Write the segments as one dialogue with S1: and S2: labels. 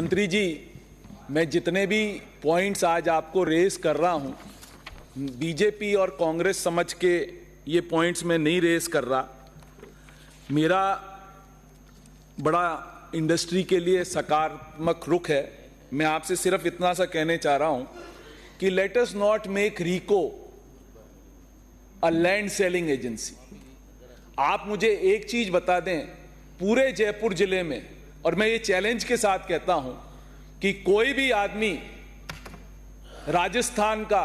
S1: मंत्री जी, मैं जितने भी पॉइंट्स आज आपको रेस कर रहा हूं, बीजेपी और कांग्रेस समझ के ये पॉइंट्स मैं नहीं रेस कर रहा। मेरा बड़ा इंडस्ट्री के लिए सकारात्मक रुख है। मैं आपसे सिर्फ इतना सा कहने चाह रहा हूं कि let us not make RIICO a land selling agency. आप मुझे एक चीज बता दें, पूरे जयपुर जिले में, और मैं ये चैलेंज के साथ कहता हूं कि कोई भी आदमी राजस्थान का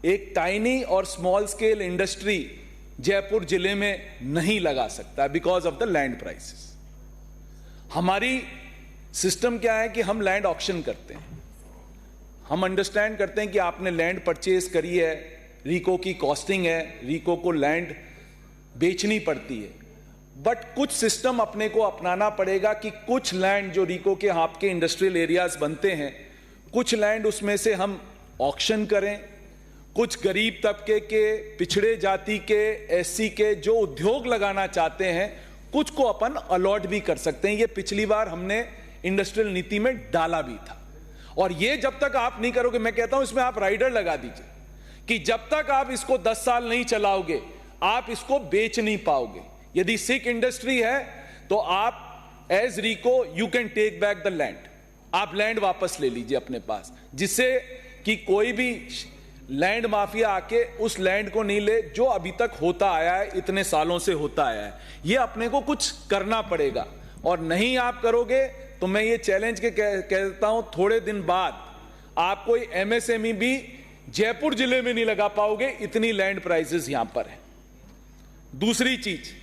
S1: एक टाइनी और स्मॉल स्केल इंडस्ट्री जयपुर जिले में नहीं लगा सकता because of the land prices. हमारी सिस्टम क्या है कि हम लैंड ऑक्शन करते हैं। हम अंडरस्टैंड करते हैं कि आपने लैंड परचेज करी है, रीको की कॉस्टिंग है, रीको को लैंड बेचनी पड़ती है, बट कुछ सिस्टम अपने को अपनाना पड़ेगा कि कुछ लैंड जो रीको के आपके इंडस्ट्रियल एरियाज बनते हैं, कुछ लैंड उसमें से हम ऑक्शन करें, कुछ गरीब तबके के, पिछड़े जाति के, एससी के जो उद्योग लगाना चाहते हैं, कुछ को अपन अलॉट भी कर सकते हैं। ये पिछली बार हमने इंडस्ट्रियल नीति में डाला भी था। और ये जब तक आप नहीं करोगे, मैं कहता हूं इसमें आप राइडर लगा दीजिए कि जब तक आप इसको 10 साल नहीं चलाओगे आप इसको बेच नहीं पाओगे। यदि सिक इंडस्ट्री है तो आप as RIICO you can take back the land, आप लैंड वापस ले लीजिए अपने पास, जिससे कि कोई भी लैंड माफिया आके उस लैंड को नहीं ले जो अभी तक होता आया है, इतने सालों से होता आया है। ये अपने को कुछ करना पड़ेगा, और नहीं आप करोगे तो मैं ये चैलेंज के कहता हूं थोड़े दिन बाद आप कोई एमएसएमई भी जयपुर जिले में नहीं लगा पाओगे, इतनी लैंड प्राइसेस यहां पर है। दूसरी चीज,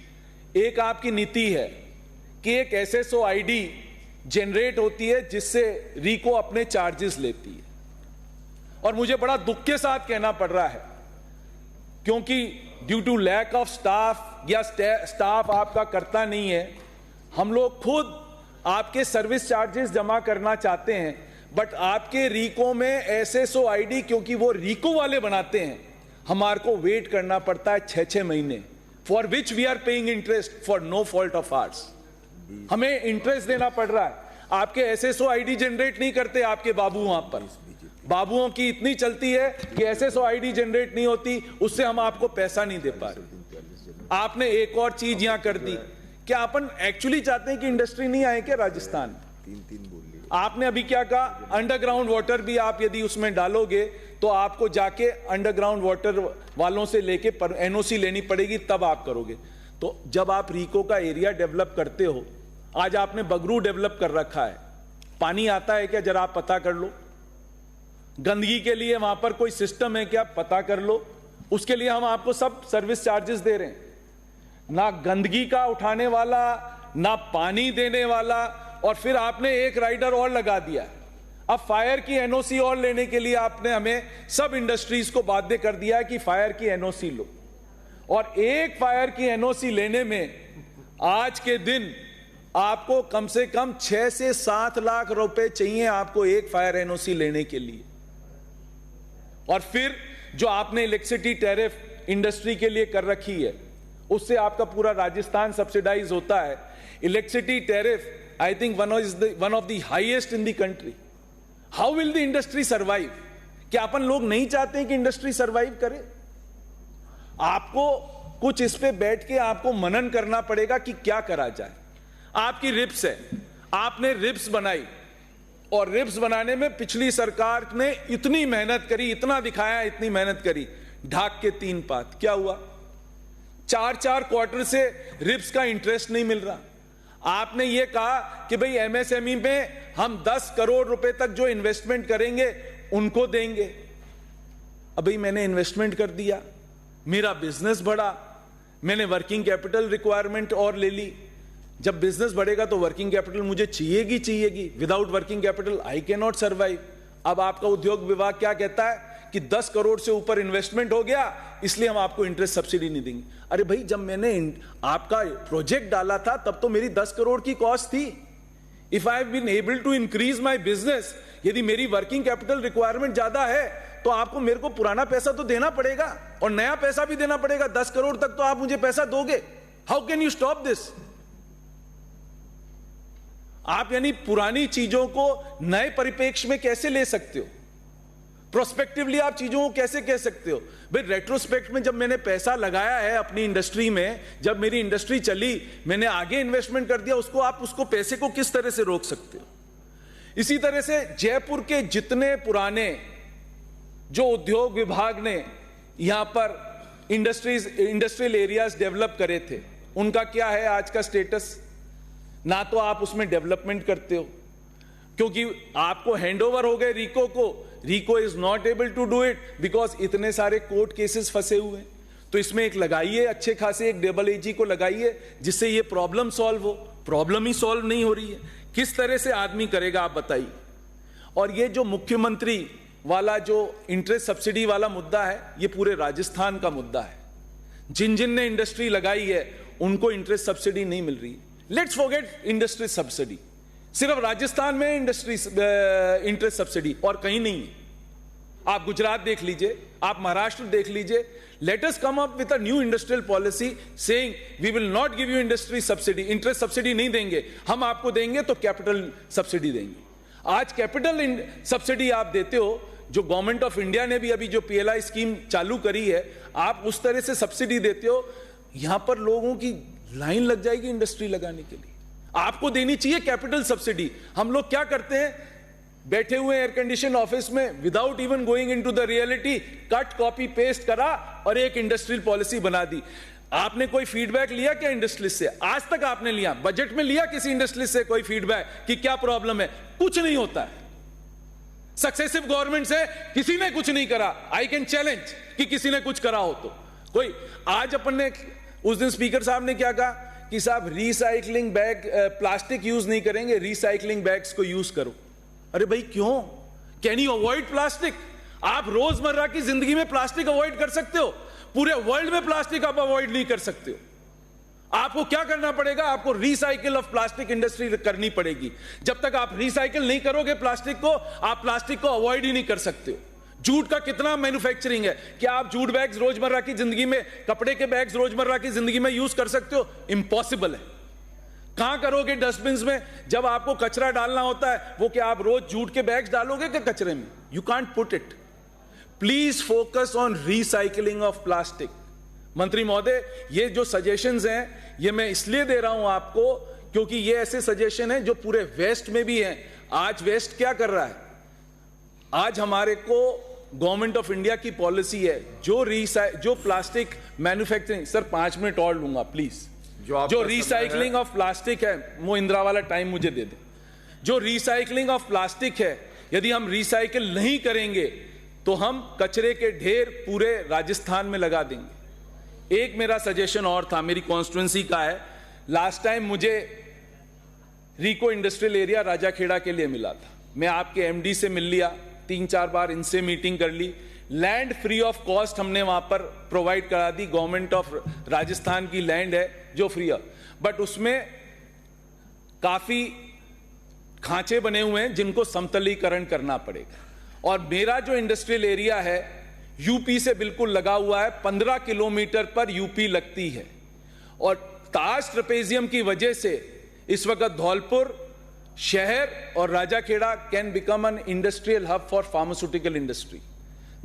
S1: एक आपकी नीति है कि एक एसएसओ आईडी जनरेट होती है जिससे रीको अपने चार्जेस लेती है, और मुझे बड़ा दुख के साथ कहना पड़ रहा है क्योंकि due to lack of staff या स्टाफ आपका करता नहीं है, हम लोग खुद आपके सर्विस चार्जेस जमा करना चाहते हैं, बट आपके रीको में एसएसओ आईडी क्योंकि वो रीको वाले बनाते हैं, हमारे को वेट करना पड़ता है 6-6 महीने, for which we are paying interest for no fault of ours. हमें इंटरेस्ट देना पड़ रहा है। आपके एसएसओ आईडी जनरेट नहीं करते आपके बाबू, वहां पर बाबुओं की इतनी चलती है कि एसएसओ आईडी जनरेट नहीं होती, उससे हम आपको पैसा नहीं दे पा रहे। आपने एक और चीज यहां कर दी, क्या अपन एक्चुअली चाहते हैं कि इंडस्ट्री नहीं आए क्या राजस्थान? आपने अभी क्या कहा, अंडरग्राउंड वाटर भी आप यदि उसमें डालोगे तो आपको जाके अंडरग्राउंड वाटर वालों से लेके एनओसी लेनी पड़ेगी, तब आप करोगे। तो जब आप रीको का एरिया डेवलप करते हो, आज आपने बगरू डेवलप कर रखा है, पानी आता है क्या जरा आप पता कर लो। गंदगी के लिए वहां पर कोई सिस्टम है क्या, पता कर लो। उसके लिए हम आपको सब सर्विस चार्जेस दे रहे हैं, ना गंदगी का उठाने वाला, ना पानी देने वाला, और फिर आपने एक राइडर और लगा दिया। अब फायर की एनओसी और लेने के लिए आपने हमें सब इंडस्ट्रीज को बाध्य कर दिया है कि फायर की एनओसी लो, और एक फायर की एनओसी लेने में आज के दिन आपको कम से कम 6 से 7 लाख रुपए चाहिए आपको एक फायर एनओसी लेने के लिए। और फिर जो आपने इलेक्ट्रिसिटी टैरिफ इंडस्ट्री के लिए कर रखी है, उससे आपका पूरा राजस्थान सब्सिडाइज होता है। Electricity tariff I think one of the highest in the country. How will the industry survive? क्या अपन लोग नहीं चाहते हैं कि इंडस्ट्री सर्वाइव करे? आपको कुछ इस पे बैठ के आपको मनन करना पड़ेगा कि क्या करा जाए। आपकी रिप्स है, आपने रिप्स बनाई, और रिप्स बनाने में पिछली सरकार ने इतनी मेहनत करी, इतना दिखाया, इतनी मेहनत करी, ढाक के 3 पात, क्या हुआ? 4-4 क्वार्टर से रिप्स का इंटरेस्ट नहीं मिल रहा। आपने ये कहा कि भाई एमएसएमई में हम 10 करोड़ रुपए तक जो इन्वेस्टमेंट करेंगे उनको देंगे। अब भाई मैंने इन्वेस्टमेंट कर दिया, मेरा बिजनेस बढ़ा, मैंने वर्किंग कैपिटल रिक्वायरमेंट और ले ली। जब बिजनेस बढ़ेगा तो वर्किंग कैपिटल मुझे चाहिएगी। Without working capital I can not survive. अब आपका उद्योग विभाग क्या कहता है कि 10 करोड़ से ऊपर इन्वेस्टमेंट हो गया, इसलिए हम आपको इंटरेस्ट सब्सिडी नहीं देंगे। अरे भाई, जब मैंने आपका प्रोजेक्ट डाला था तब तो मेरी 10 करोड़ की कॉस्ट थी। If I have been able to increase my business, यदि मेरी वर्किंग कैपिटल रिक्वायरमेंट ज्यादा है तो आपको मेरे को पुराना पैसा तो देना पड़ेगा और नया पैसा भी देना पड़ेगा। 10 करोड़ तक तो आप मुझे पैसा दोगे। How can you stop this? आप यानी पुरानी चीजों को नए परिप्रेक्ष्य में कैसे ले सकते हो? प्रोस्पेक्टिवली आप चीजों को कैसे कह सकते हो? भाई रेट्रोस्पेक्ट में जब मैंने पैसा लगाया है अपनी इंडस्ट्री में, जब मेरी इंडस्ट्री चली, मैंने आगे इन्वेस्टमेंट कर दिया, उसको आप उसको पैसे को किस तरह से रोक सकते हो? इसी तरह से जयपुर के जितने पुराने जो उद्योग विभाग ने यहां पर इंडस्ट्रियल एरियाज डेवलप करे थे, उनका क्या है आज का स्टेटस? ना तो आप उसमें डेवलपमेंट करते हो क्योंकि आपको हैंडओवर हो गए रीको को। RIICO is not able to do it because इतने सारे कोर्ट केसेस फंसे हुए हैं। तो इसमें एक लगाइए, अच्छे खासे एक डबल एजी को लगाइए जिससे ये प्रॉब्लम सॉल्व हो। प्रॉब्लम ही सॉल्व नहीं हो रही है, किस तरह से आदमी करेगा आप बताइए? और ये जो मुख्यमंत्री वाला जो इंटरेस्ट सब्सिडी वाला मुद्दा है, ये पूरे राजस्थान का मुद्दा है। जिन जिन ने इंडस्ट्री लगाई है उनको इंटरेस्ट सब्सिडी नहीं मिल रही है। लेट्स फॉरगेट इंडस्ट्री सब्सिडी, सिर्फ राजस्थान में इंडस्ट्री इंटरेस्ट सब्सिडी और कहीं नहीं है। आप गुजरात देख लीजिए, आप महाराष्ट्र देख लीजिए। Let us come up with a new industrial policy saying we will not give you industry subsidy, interest subsidy नहीं देंगे, हम आपको देंगे तो कैपिटल सब्सिडी देंगे। आज कैपिटल सब्सिडी आप देते हो, जो गवर्नमेंट ऑफ इंडिया ने भी अभी जो पीएलआई स्कीम चालू करी है, आप उस तरह से सब्सिडी देते हो, यहां पर लोगों की लाइन लग जाएगी इंडस्ट्री लगाने के लिए। आपको देनी चाहिए कैपिटल सब्सिडी। हम लोग क्या करते हैं, बैठे हुए एयर कंडीशन ऑफिस में without even going into the reality, cut copy paste करा और एक इंडस्ट्रियल पॉलिसी बना दी। आपने कोई फीडबैक लिया क्या इंडस्ट्रियलिस्ट से? आज तक आपने लिया? बजट में लिया किसी इंडस्ट्रियलिस्ट से कोई फीडबैक कि क्या प्रॉब्लम है? कुछ नहीं होता है। सक्सेसिव गवर्नमेंट से किसी ने कुछ नहीं करा। आई कैन चैलेंज कि किसी ने कुछ करा हो तो कोई। आज अपन ने, उस दिन स्पीकर साहब ने क्या कहा कि साहब रिसाइकलिंग बैग, प्लास्टिक यूज नहीं करेंगे, रिसाइकलिंग बैग्स को यूज करो। अरे भाई क्यों? Can you avoid plastic? आप रोजमर्रा की जिंदगी में प्लास्टिक अवॉइड कर सकते हो, पूरे वर्ल्ड में प्लास्टिक आप अवॉइड नहीं कर सकते हो। आपको क्या करना पड़ेगा? आपको रिसाइकिल ऑफ प्लास्टिक इंडस्ट्री करनी पड़ेगी। जब तक आप रिसाइकिल नहीं करोगे प्लास्टिक को, आप प्लास्टिक को अवॉइड ही नहीं कर सकते हो। जूट का कितना मैन्युफैक्चरिंग है, क्या आप जूट बैग्स रोजमर्रा की जिंदगी में, कपड़े के बैग्स रोजमर्रा की जिंदगी में यूज कर सकते हो? इंपॉसिबल है। कहां करोगे डस्टबिन में? जब आपको कचरा डालना होता है, वो क्या आप रोज जूट के बैग्स डालोगे क्या कचरे में? You can't put it. Please focus on recycling of plastic. मंत्री महोदय, ये जो सजेशंस हैं ये मैं इसलिए दे रहा हूं आपको क्योंकि ये ऐसे सजेशन हैं जो पूरे वेस्ट में भी हैं। आज वेस्ट क्या कर रहा है? आज हमारे को गवर्नमेंट ऑफ इंडिया की पॉलिसी है जो प्लास्टिक मैन्युफैक्चरिंग, सर 5 मिनट और लूंगा प्लीज, जो रिसाइकलिंग ऑफ प्लास्टिक है, वो इंदिरा वाला टाइम मुझे दे दे। जो रिसाइकलिंग ऑफ प्लास्टिक है, यदि हम रिसाइकिल नहीं करेंगे तो हम कचरे के ढेर पूरे राजस्थान में लगा देंगे। एक मेरा सजेशन और था, मेरी कॉन्स्टिट्यूंसी का है। लास्ट टाइम मुझे रीको इंडस्ट्रियल एरिया राजाखेड़ा के लिए मिला था, मैं आपके एमडी से मिल लिया, 3-4 बार इनसे मीटिंग कर ली। लैंड फ्री ऑफ कॉस्ट हमने वहां पर प्रोवाइड करा दी। गवर्नमेंट ऑफ राजस्थान की लैंड है जो फ्री है, बट उसमें काफी खांचे बने हुए हैं जिनको समतलीकरण करना पड़ेगा। और मेरा जो इंडस्ट्रियल एरिया है यूपी से बिल्कुल लगा हुआ है, 15 किलोमीटर पर यूपी लगती है। और ताज ट्रेपेजियम की वजह से इस वक्त धौलपुर शहर और Rajakhera can become an industrial hub for pharmaceutical industry.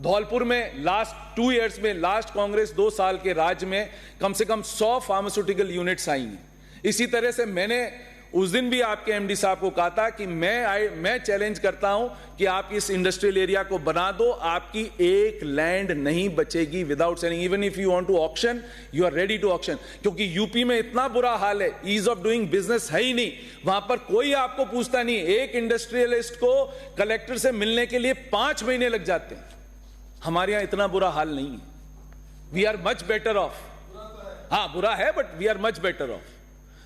S1: Dholpur में लास्ट 2 इयर्स में, लास्ट कांग्रेस 2 साल के राज में कम से कम 100 फार्मास्यूटिकल यूनिट्स आई हैं। इसी तरह से मैंने उस दिन भी आपके एमडी साहब को कहा था कि मैं चैलेंज करता हूं कि आप इस इंडस्ट्रियल एरिया को बना दो, आपकी एक लैंड नहीं बचेगी without selling. Even if you want to auction, you are ready to auction. क्योंकि यूपी में इतना बुरा हाल है, ईज ऑफ डूइंग बिजनेस है ही नहीं, वहां पर कोई आपको पूछता नहीं। एक इंडस्ट्रियलिस्ट को कलेक्टर से मिलने के लिए 5 महीने लग जाते हैं। हमारे यहां इतना बुरा हाल नहीं है। We are much better off. हाँ, बुरा है but we are much better off.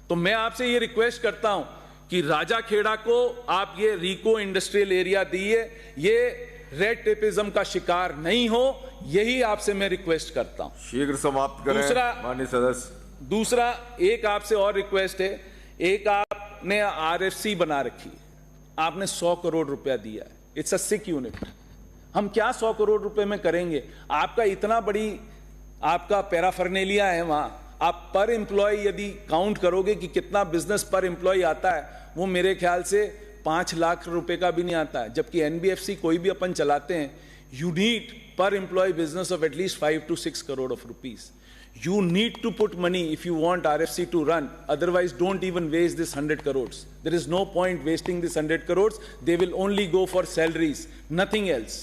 S1: तो मैं आपसे ये रिक्वेस्ट करता हूं कि राजाखेड़ा को आप ये रीको इंडस्ट्रियल एरिया दिए, ये रेड टेपिज्म का शिकार नहीं हो, यही आपसे मैं रिक्वेस्ट करता हूं।
S2: शीघ्र समाप्त करें माननीय सदस्य।
S1: दूसरा एक आपसे और रिक्वेस्ट है, एक आपने आरएफसी बना रखी है, आपने 100 करोड़ रुपया दिया है, इट्स अ सिक यूनिट। हम क्या 100 करोड़ रुपए में करेंगे? आपका इतना बड़ी आपका पैराफर्नेलिया है वहां, आप पर एम्प्लॉय यदि काउंट करोगे कि कितना बिजनेस पर एम्प्लॉय आता है, वो मेरे ख्याल से 5 लाख रुपए का भी नहीं आता है, जबकि एनबीएफसी कोई भी अपन चलाते हैं, you need per employee business of at least 5 to 6 crore of rupees. You need to put money if you want RFC to run. Otherwise, don't even waste this 100 crores. There is no point wasting this 100 crores. They will only go for salaries, nothing else.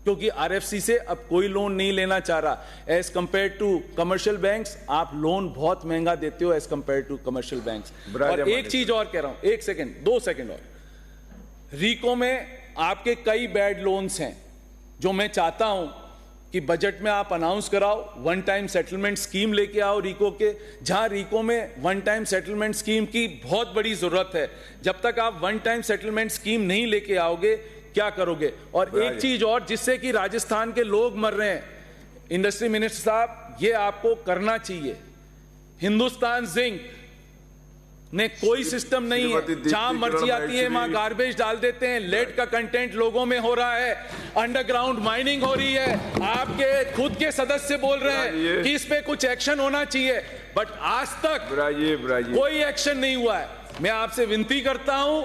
S1: क्योंकि RFC से अब कोई loan नहीं लेना चाह रहा। As compared to commercial banks, आप loan बहुत महंगा देते हो as compared to commercial banks. और एक चीज और कह रहा हूं, 1 सेकेंड 2 सेकेंड और, रिको में आपके कई बैड लोन्स हैं जो मैं चाहता हूं कि बजट में आप अनाउंस कराओ, वन टाइम सेटलमेंट स्कीम लेके आओ रिको के, जहां रिको में वन टाइम सेटलमेंट स्कीम की बहुत बड़ी जरूरत है। जब तक आप वन टाइम सेटलमेंट स्कीम नहीं लेके आओगे, क्या करोगे? और एक चीज और, जिससे कि राजस्थान के लोग मर रहे हैं, इंडस्ट्री मिनिस्टर साहब, ये आपको करना चाहिए। हिंदुस्तान जिंक ने कोई सिस्टम नहीं है, जहां मर्जी आती है वहां गार्बेज डाल देते हैं, लेड का कंटेंट लोगों में हो रहा है, अंडरग्राउंड माइनिंग हो रही है, आपके खुद के सदस्य बोल रहे हैं कि इस पे कुछ एक्शन होना चाहिए, बट आज तक कोई एक्शन नहीं हुआ है। मैं आपसे विनती करता हूं,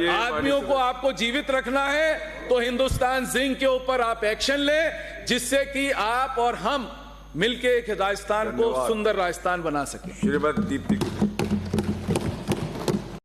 S1: आदमियों को आपको जीवित रखना है तो हिंदुस्तान जिंक के ऊपर आप एक्शन लें, जिससे कि आप और हम मिलके एक राजस्थान को सुंदर राजस्थान बना सकें।
S2: श्रीमती दीप्ति